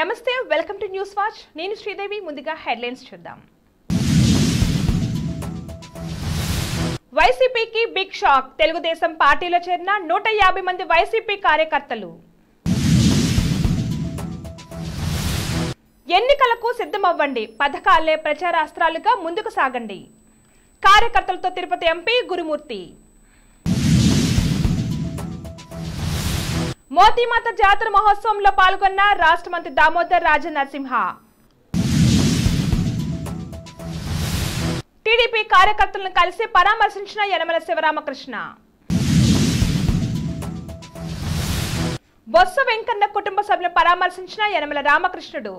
నమస్తే welcome to news watch నేను శ్రీదేవి ముందుగా హెడ్లైన్స్ చూద్దాం వైసీపీకి బిగ్ షాక్ తెలుగుదేశం పార్టీలో చేరిన 150 మంది వైసీపీ కార్యకర్తలు ఎన్నికలకు సిద్ధమవ్వండి పథకాలే ప్రచారాస్త్రాలుగా ముందుకు సాగండి కార్యకర్తలతో తిరుపతి ఎంపీ గురుమూర్తి మోతీమాత జాతర మహోత్సవంలో పాల్గొన్న రాష్ట్ర మంత్రి దామోదర్ రాజనరసింహ టీడీపీ కార్యకర్తలను కలిసి పరామర్శించిన యనమల శివరామకృష్ణ బొత్స వెంకన్న కుటుంబ సభ్యులను పరామర్శించిన యనమల రామకృష్ణుడు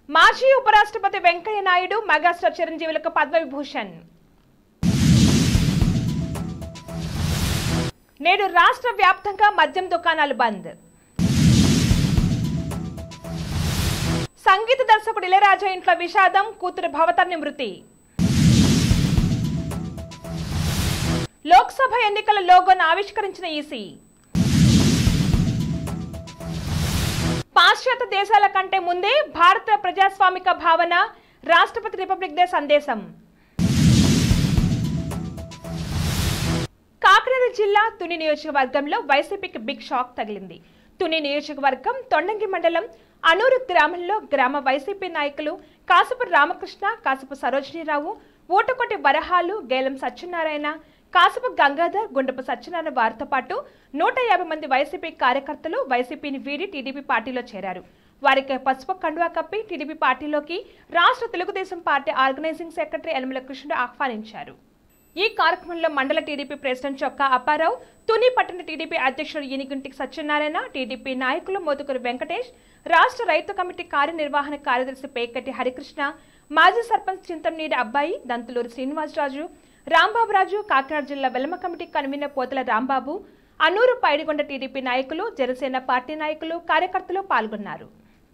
మాజీ ఉపరాష్ట్రపతి వెంకయ్య నాయుడు మెగాస్టార్ చిరంజీవులకు పద్మవిభూషణ్ నేడు రాష్ట్ర వ్యాప్తంగా మద్యం దుకాణాలు బంద్ సంగీత దర్శకుడు ఇళయరాజా ఇంట్లో విషాదం కూతురు భవతర్ని మృతి లోక్సభ ఎన్నికల లోగోను ఆవిష్కరించిన ఈసీ పాశ్చాత్య దేశాల కంటే ముందే భారత ప్రజాస్వామిక భావన రాష్ట్రపతి రిపబ్లిక్ డే సందేశం కాకినాడ జిల్లా తుని నియోజకవర్గంలో వైసీపీకి బిగ్ షాక్ తగిలింది. తుని నియోజకవర్గం తొండంగి మండలం అనూరు గ్రామంలో గ్రామ వైసీపీ నాయకులు కాసుపు రామకృష్ణ, కాసుపు సరోజినీరావు, ఊటకొట్టి వరహాలు, గేలం సత్యనారాయణ, కాసుపు గంగాధర్, గుండపు సత్యనారాయణ వారితో పాటు 150 మంది వైసీపీ కార్యకర్తలు వైసీపీని వీడి టీడీపీ పార్టీలో చేరారు. వారికి పసుపు కండువా కప్పి టీడీపీ పార్టీలోకి రాష్ట్ర Telugu Desam party organising secretary Yanamala Krishnudu ఆహ్వానించారు. ఈ కార్యక్రమంలో మండల టీడీపీ ప్రెసిడెంట్ చొక్కా అప్పారావు, తుని పట్టణ టీడీపీ అధ్యక్షుడు ఈనిగుంటి సత్యనారాయణ, టీడీపీ నాయకులు మోతుకూరు వెంకటేష్, రాష్ట్ర రైతు కమిటీ కార్యనిర్వహణ కార్యదర్శి పేకటి హరికృష్ణ, మాజీ సర్పంచ్ చింతమనేని అబ్బాయి, దంతులూరు శ్రీనివాసరాజు, రాంబాబురాజు, కాకినాడ జిల్లా వెలమ కమిటీ కన్వీనర్ పోతల రాంబాబు, అనూరు పైడిగొండ టీడీపీ నాయకులు, జనసేన పార్టీ నాయకులు, కార్యకర్తలు పాల్గొన్నారు.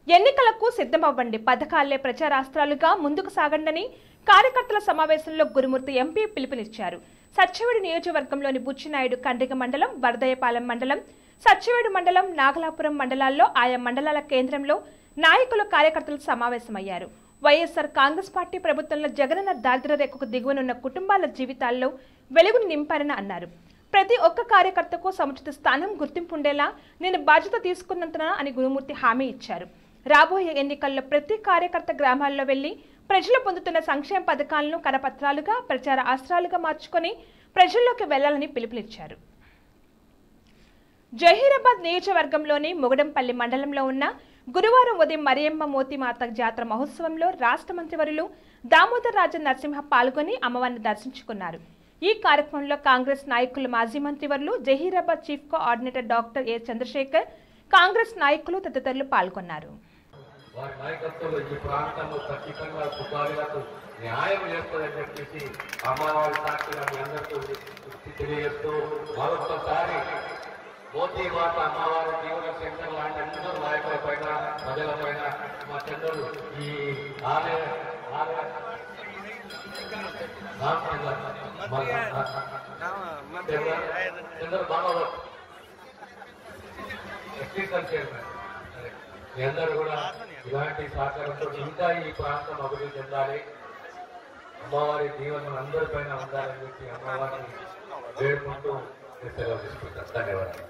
ఎన్నికలకు సిద్ధమవ్వండి పథకాలే ప్రచారాస్త్రాలుగా ముందుకు సాగండని కార్యకర్తల సమావేశంలో గురుమూర్తి ఎంపీ పిలుపునిచ్చారు. సత్యవేడు నియోజకవర్గంలోని బుచ్చినాయుడు కండ్రిగ మండలం, వరదయ్యపాలెం మండలం, సత్యవేడు మండలం, నాగలాపురం మండలాల్లో ఆయా మండలాల కేంద్రంలో నాయకులు కార్యకర్తలు సమావేశమయ్యారు. వైఎస్ఆర్ కాంగ్రెస్ పార్టీ ప్రభుత్వంలో జగనన్న దారిద్ర్య రేఖకు దిగువనున్న కుటుంబాల జీవితాల్లో వెలుగును నింపారని అన్నారు. ప్రతి ఒక్క కార్యకర్తకు సముచిత స్థానం, గుర్తింపు ఉండేలా నేను బాధ్యత తీసుకున్నంతన అని గురుమూర్తి హామీ ఇచ్చారు. రాబోయే ఎన్నికల్లో ప్రతి కార్యకర్త గ్రామాల్లో వెళ్లి ప్రజలు పొందుతున్న సంక్షేమ పథకాలను కరపత్రాలుగా, ప్రచార అస్త్రాలుగా మార్చుకొని ప్రజల్లోకి వెళ్లాలని పిలుపునిచ్చారు. జహీరాబాద్ నియోజకవర్గంలోని మొగడంపల్లి మండలంలో ఉన్న గురువారం ఉదయం మరియమ్మ మోతీమాత జాతర మహోత్సవంలో రాష్ట్ర మంత్రివర్యులు దామోదర్ రాజనరసింహ పాల్గొని అమ్మవారిని దర్శించుకున్నారు. ఈ కార్యక్రమంలో కాంగ్రెస్ నాయకులు, మాజీ మంత్రివర్యులు, Zaheerabad chief coordinator doctor A Chandrashekar, Congress నాయకులు తదితరులు పాల్గొన్నారు. వారి నాయకత్వంలో ఈ ప్రాంతంలో ఖచ్చితంగా పుకారులకు న్యాయం చేస్తుందని చెప్పేసి అమ్మవారి సాక్షిగా మీ అందరికీ తెలియజేస్తూ మరొకసారి మోతీమాత అమ్మవారి జీవన శంకర్ లాంటి అందరూ నాయకుల పైన, ప్రజల పైన మా చంద్రుడు ఈ చంద్ర బాలవత్ ఎక్స్టెన్షన్ చైర్మన్ మీ అందరూ కూడా ఇలాంటి సహకారంతో ఇంకా ఈ ప్రాంతం అభివృద్ధి చెందాలి, అమ్మవారి దీవెనలు అందరిపైన ఉండాలని చెప్పి అమ్మవారిని వేడుకుంటూ సెలవు తీసుకుంటారు. ధన్యవాదాలు.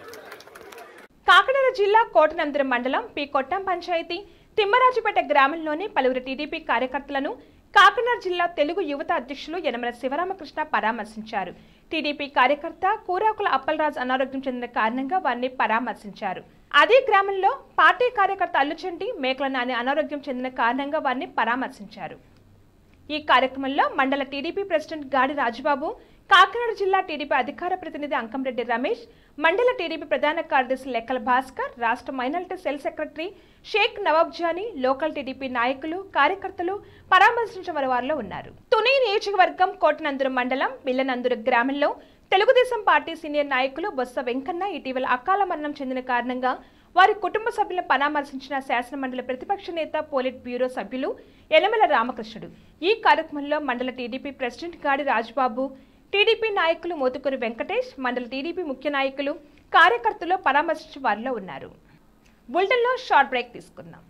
కాకినాడ జిల్లా కోటనందరం మండలం పి కొట్టం పంచాయతీ తిమ్మరాజుపేట గ్రామంలోని పలువురు టీడీపీ కార్యకర్తలను కాకినాడ జిల్లా తెలుగు యువత అధ్యక్షులు యనమల శివరామకృష్ణ పరామర్శించారు. టీడీపీ కార్యకర్త కూరాకుల అప్పలరాజు అనారోగ్యం చెందిన కారణంగా వారిని పరామర్శించారు. అదే గ్రామంలో పార్టీ కార్యకర్త అల్లుచంటి మేకల నాని అనారోగ్యం చెందిన కారణంగా వారిని పరామర్శించారు. ఈ కార్యక్రమంలో మండల టీడీపీ ప్రెసిడెంట్ గాడి రాజుబాబు, కాకినాడ జిల్లా టీడీపీ అధికార ప్రతినిధి అంకంరెడ్డి రమేష్, మండల టీడీపీ ప్రధాన కార్యదర్శి లెక్కల భాస్కర్, రాష్ట్ర minority cell secretary Sheikh Nawab Jani, local TDP నాయకులు, కార్యకర్తలు పరామర్శించిన వారిలో ఉన్నారు. తుని నియోజకవర్గం కోటనందూరు మండలం బిల్లనందూరు గ్రామంలో తెలుగుదేశం పార్టీ సీనియర్ నాయకులు బొత్స వెంకన్న ఇటీవల అకాల మరణం చెందిన కారణంగా వారి కుటుంబ సభ్యులను పరామర్శించిన శాసనమండలి ప్రతిపక్ష నేత, పోలిట్ బ్యూరో సభ్యులు యనమల రామకృష్ణుడు. ఈ కార్యక్రమంలో మండల టీడీపీ ప్రెసిడెంట్ గాడి రాజుబాబు, టీడీపీ నాయకులు మోతుకూరు వెంకటేష్, మండల టీడీపీ ముఖ్య నాయకులు కార్యకర్తలు పరామర్శించే వారిలో ఉన్నారు. బులెటిన్లో షార్ట్ బ్రేక్ తీసుకుందాం.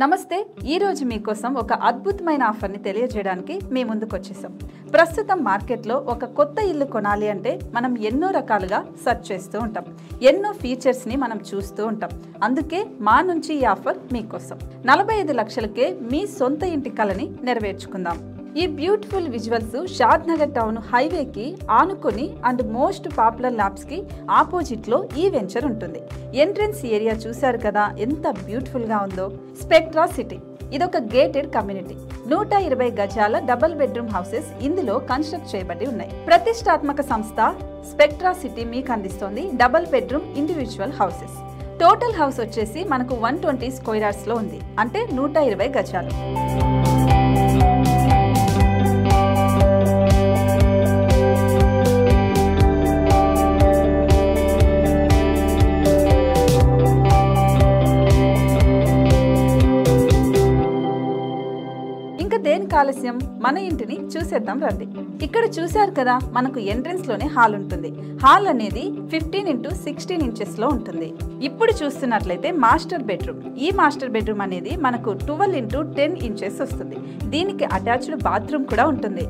నమస్తే. ఈరోజు మీకోసం ఒక అద్భుతమైన ఆఫర్ని తెలియజేయడానికి మీ ముందుకు వచ్చేసాం. ప్రస్తుతం మార్కెట్లో ఒక కొత్త ఇల్లు కొనాలి అంటే మనం ఎన్నో రకాలుగా సెర్చ్ చేస్తూ ఉంటాం, ఎన్నో ఫీచర్స్ని మనం చూస్తూ ఉంటాం. అందుకే మా నుంచి ఈ ఆఫర్ మీకోసం. 45 లక్షలకే మీ సొంత ఇంటి కలని నెరవేర్చుకుందాం. ఈ బ్యూటిఫుల్ విజువల్స్ షాద్ నగర్ టౌన్ హైవేకి ఆనుకొని అండ్ మోస్ట్ పాపులర్ ల్యాబ్స్ కి ఆపోజిట్ లో ఈ వెంచర్ ఉంటుంది. ఎంట్రన్స్ ఏరియా చూశారు కదా ఎంత బ్యూటిఫుల్ గా ఉందో. స్పెక్ట్రా సిటీ ఇదొక గేటెడ్ కమ్యూనిటీ. 120 గజాల డబుల్ బెడ్రూమ్ హౌసెస్ ఇందులో కన్స్ట్రక్ట్ చేయబడి ఉన్నాయి. ప్రతిష్టాత్మక సంస్థ స్పెక్ట్రా సిటీ మీకు అందిస్తోంది double bedroom individual houses. Total house వచ్చేసి మనకు 120 స్క్వేర్ యార్డ్స్ లో ఉంది, అంటే 120 గజాలు. దేనికి ఆలస్యం, మన ఇంటిని చూసేద్దాం రండి. ఇక్కడ చూశారు కదా, మనకు ఎంట్రన్స్ లోనే హాల్ ఉంటుంది. హాల్ అనేది 15x16 ఇంచెస్ లో ఉంటుంది. ఇప్పుడు చూస్తున్నట్లయితే మాస్టర్ బెడ్రూమ్. ఈ మాస్టర్ బెడ్రూమ్ అనేది మనకు 12x10 ఇంచెస్ వస్తుంది. దీనికి అటాచ్డ్ బాత్రూమ్ కూడా ఉంటుంది.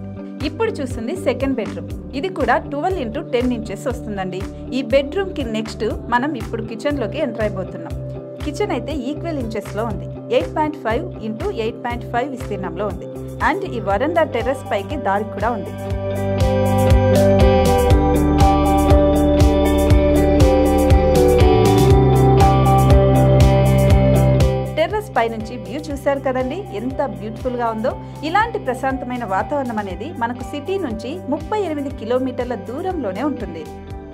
ఇప్పుడు చూస్తుంది సెకండ్ బెడ్రూమ్. ఇది కూడా 12x10 ఇంచెస్ వస్తుందండి. ఈ బెడ్రూమ్ కి నెక్స్ట్ మనం ఇప్పుడు కిచెన్ లోకి ఎంటర్ అయిపోతున్నాం. కిచెన్ అయితే ఈక్వల్ ఇంచెస్ లో ఉంది. 8.5x8.5 విస్తీర్ణంలో ఉంది. అండ్ ఈ వరండా టెర్రస్ పైకి దారి కూడా ఉంది. టెర్రస్ పై నుంచి వ్యూ చూశారు కదండి ఎంత బ్యూటిఫుల్ గా ఉందో. ఇలాంటి ప్రశాంతమైన వాతావరణం అనేది మనకు సిటీ నుంచి 38 కిలోమీటర్ల దూరంలోనే ఉంటుంది.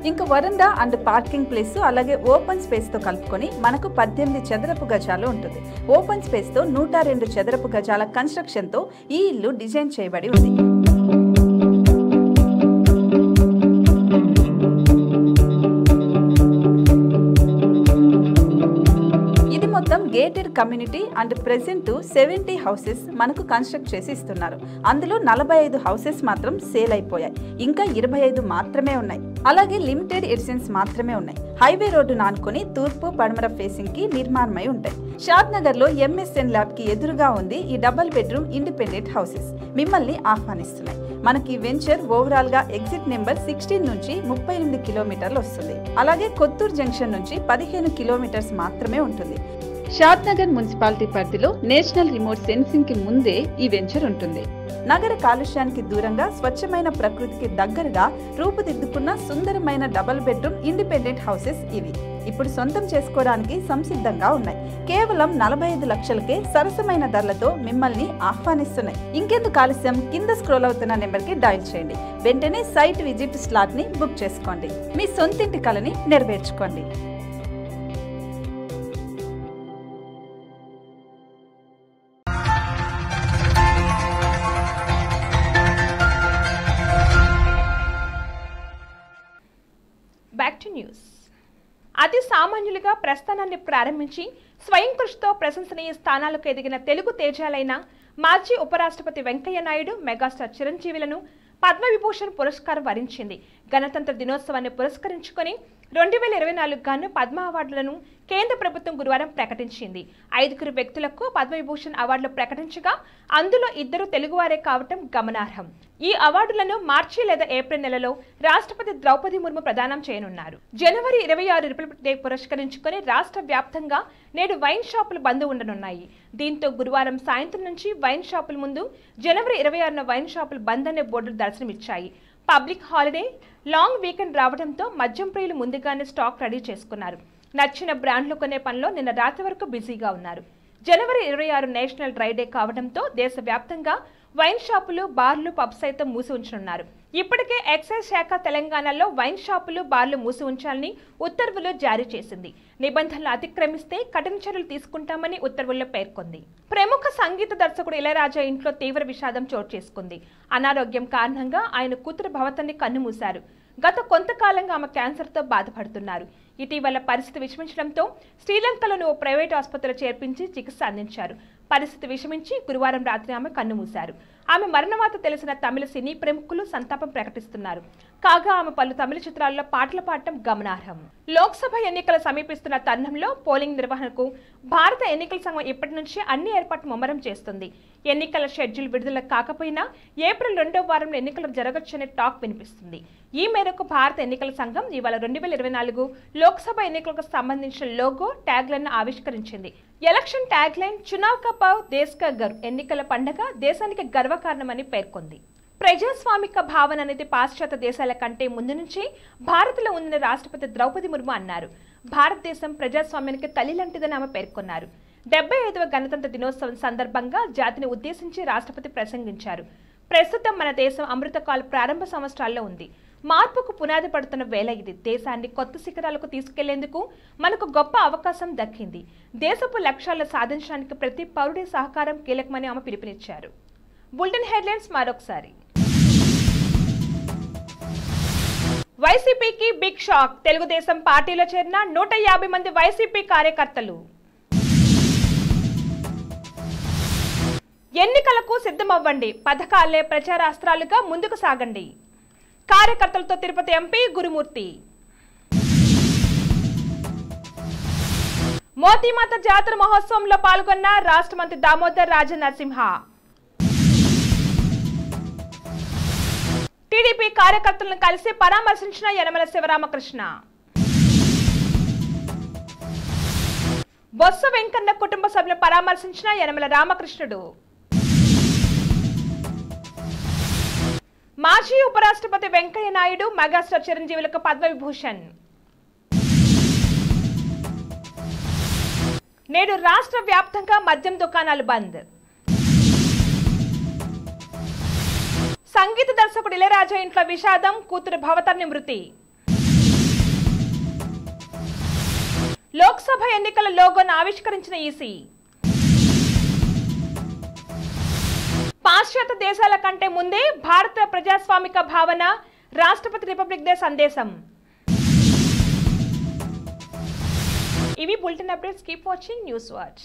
ఇంకా వరండా అండ్ పార్కింగ్ ప్లేస్ అలాగే ఓపెన్ స్పేస్ తో కలుపుకొని మనకు 18 చదరపు గజాలు ఉంటుంది. ఓపెన్ స్పేస్ తో 102 చదరపు గజాల కన్స్ట్రక్షన్ తో ఈ ఇల్లు డిజైన్ చేయబడి ఉంది. మొత్తం gated community and present 70 houses మనకు కన్స్ట్రక్ట్ చేసి ఇస్తున్నారు. అందులో 45 హౌసెస్ మాత్రం సేల్ అయిపోయాయి. ఇంకా 25 మాత్రమే ఉన్నాయి. అలాగే లిమిటెడ్ ఎడిషన్స్ మాత్రమే ఉన్నాయి. హైవే రోడ్డు నానుకొని తూర్పు పడమర ఫేసింగ్ కి నిర్మాణమై ఉంటాయి. షాద్ నగర్ లో MSN ల్యాబ్ కి ఎదురుగా ఉంది ఈ డబుల్ బెడ్రూమ్ ఇండిపెండెంట్ హౌసెస్ మిమ్మల్ని ఆహ్వానిస్తున్నాయి. మనకి వెంచర్ ఓవరాల్ గా ఎగ్జిట్ నెంబర్ 16 నుంచి 38 కిలోమీటర్లు వస్తుంది. అలాగే కొత్తూరు జంక్షన్ నుంచి 15 కిలోమీటర్స్ మాత్రమే ఉంటుంది. షాద్ నగర్ మున్సిపాలిటీ పరిధిలో నేషనల్ రిమోట్ సెన్సింగ్ కి ముందే ఈ వెంచర్ ఉంటుంది. నగర కాలుష్యానికి దూరంగా స్వచ్ఛమైన ప్రకృతికి దగ్గరగా రూపుదిద్దుకున్న సుందరమైన డబుల్ బెడ్రూమ్ ఇండిపెండెంట్ హౌసెస్ ఇవి. ఇప్పుడు సొంతం చేసుకోవడానికి సంసిద్ధంగా ఉన్నాయి. కేవలం 45 లక్షలకే సరసమైన ధరలతో మిమ్మల్ని ఆహ్వానిస్తున్నాయి. ఇంకెందుకు ఆలస్యం, కింద స్క్రోల్ అవుతున్న నెంబర్ కి డయల్ చేయండి. వెంటనే సైట్ విజిట్ స్లాట్ ని బుక్ చేసుకోండి. మీ సొంతింటి కలని నెరవేర్చుకోండి. Back to news. అతి సామాన్యులుగా ప్రస్థానాన్ని ప్రారంభించి స్వయం కృషితో ప్రశంసనీయ స్థానాలకు ఎదిగిన తెలుగు తేజాలైన మాజీ ఉపరాష్ట్రపతి వెంకయ్య నాయుడు, మెగాస్టార్ చిరంజీవులను పద్మవిభూషణ్ పురస్కారం వరించింది. గణతంత్ర దినోత్సవాన్ని పురస్కరించుకొని 2024 గాను పద్మ అవార్డులను కేంద్ర ప్రభుత్వం గురువారం ప్రకటించింది. 5 వ్యక్తులకు పద్మవిభూషణ్ అవార్డులు ప్రకటించగా అందులో 2 తెలుగువారే కావటం గమనార్హం. ఈ అవార్డులను మార్చి లేదా ఏప్రిల్ నెలలో రాష్ట్రపతి ద్రౌపది ముర్ము ప్రదానం చేయనున్నారు. జనవరి 26 రిపబ్లిక్ డే పురస్కరించుకొని రాష్ట్ర వ్యాప్తంగా నేడు వైన్ షాపులు బంద్ ఉండనున్నాయి. దీంతో గురువారం సాయంత్రం నుంచి వైన్ షాపుల ముందు జనవరి 26న వైన్ షాపులు బంద్ అనే బోర్డులు దర్శనమిచ్చాయి. పబ్లిక్ హాలిడే, లాంగ్ వీకెండ్ రావడంతో మద్యం ప్రియులు ముందుగానే స్టాక్ రెడీ చేసుకున్నారు. నచ్చిన బ్రాండ్లు కొనే పనిలో నిన్న రాత్రి వరకు బిజీగా ఉన్నారు. జనవరి 26 నేషనల్ డ్రై డే కావడంతో దేశవ్యాప్తంగా వైన్ షాపులు, బార్లు, పబ్స్ సైతం మూసి ఉంచనున్నారు. ఇప్పటికే ఎక్సైజ్ శాఖ తెలంగాణలో వైన్ షాపులు, బార్లు మూసి ఉంచాలని ఉత్తర్వులు జారీ చేసింది. నిబంధనలు అతిక్రమిస్తే కఠిన చర్యలు తీసుకుంటామని ఉత్తర్వుల్లో పేర్కొంది. ప్రముఖ సంగీత దర్శకుడు ఇళయరాజా ఇంట్లో తీవ్ర విషాదం చోటు చేసుకుంది. అనారోగ్యం కారణంగా ఆయన కూతురు భవతాన్ని కన్నుమూశారు. గత కొంతకాలంగా ఆమె క్యాన్సర్తో బాధపడుతున్నారు. ఇటీవల పరిస్థితి విషమించడంతో శ్రీలంకలోని ఓ ప్రైవేట్ ఆసుపత్రిలో చేర్పించి చికిత్స అందించారు. పరిస్థితి విషమించి గురువారం రాత్రి ఆమె కన్నుమూశారు. ఆమె మరణవార్త తెలిసిన తమిళ సినీ ప్రముఖులు సంతాపం ప్రకటిస్తున్నారు. కాగా ఆమె పలు తమిళ చిత్రాల్లో పాటలు పాడటం గమనార్హం. లోక్సభ ఎన్నికలు సమీపిస్తున్న తరుణంలో పోలింగ్ నిర్వహణకు భారత ఎన్నికల సంఘం ఇప్పటి నుంచి అన్ని ఏర్పాట్లు ముమ్మరం చేస్తుంది. ఎన్నికల షెడ్యూల్ విడుదల కాకపోయినా ఏప్రిల్ 2వ వారంలో ఎన్నికలు జరగొచ్చనే టాక్ వినిపిస్తుంది. ఈ మేరకు భారత ఎన్నికల సంఘం ఇవాళ 2024 లోక్సభ ఎన్నికలకు సంబంధించిన లోగో ట్యాగ్లైన్ ఆవిష్కరించింది. ఎలక్షన్ ట్యాగ్లైన్ చునావ్ కా పర్వ్ దేశ్ కా గర్వ్, ఎన్నికల పండుగ దేశానికి గర్వకారణమని పేర్కొంది. ప్రజాస్వామిక భావన అనేది పాశ్చాత్య దేశాల కంటే ముందు నుంచి భారత్లో ఉందని రాష్ట్రపతి ద్రౌపది ముర్ము అన్నారు. భారతదేశం ప్రజాస్వామ్యానికి తల్లి లాంటిదని ఆమె పేర్కొన్నారు. 75వ గణతంత్ర దినోత్సవం సందర్భంగా జాతిని ఉద్దేశించి రాష్ట్రపతి ప్రసంగించారు. ప్రస్తుతం మన దేశం అమృతకాల ప్రారంభ సంవత్సరాల్లో ఉంది. మార్పుకు పునాది పడుతున్న వేళ ఇది. దేశాన్ని కొత్త శిఖరాలకు తీసుకెళ్లేందుకు మనకు గొప్ప అవకాశం దక్కింది. దేశపు లక్ష్యాలను సాధించడానికి ప్రతి పౌరుడి సహకారం కీలకమని ఆమె పిలుపునిచ్చారు. బులెటిన్ హెడ్లైన్స్ మరొకసారి. వైసీపీకి బిగ్ షాక్. తెలుగుదేశం పార్టీలో చేరిన 150 మంది వైసీపీ కార్యకర్తలు. ఎన్నికలకు సిద్ధమవ్వండి, పథకాలే ప్రచారాస్త్రాలుగా ముందుకు సాగండి. కార్యకర్తలతో తిరుపతి ఎంపీ గురుమూర్తి. మోతీమాత జాతర మహోత్సవంలో పాల్గొన్న రాష్ట్ర మంత్రి దామోదర్ రాజనరసింహ. టీడీపీ కార్యకర్తలను కలిసి పరామర్శించిన యనమల శివరామకృష్ణ. బొత్స వెంకన్న కుటుంబ సభ్యులను పరామర్శించిన యనమల రామకృష్ణుడు. మాజీ ఉపరాష్ట్రపతి వెంకయ్య నాయుడు మెగాస్టార్ చిరంజీవులకు పద్మవిభూషణ్. నేడు రాష్ట్ర వ్యాప్తంగా మద్యం దుకాణాలు బంద్. సంగీత దర్శకుడు ఇళయరాజా ఇంట్లో విషాదం, కూతురు భవతర్ని మృతి. లోక్సభ ఎన్నికల లోగోను ఆవిష్కరించిన ఈసీ. పాశ్చాత్య దేశాల కంటే ముందే భారత ప్రజాస్వామిక భావన, రాష్ట్రపతి రిపబ్లిక్ డే సందేశం. ఇవి bulletin updates. Keep watching news watch.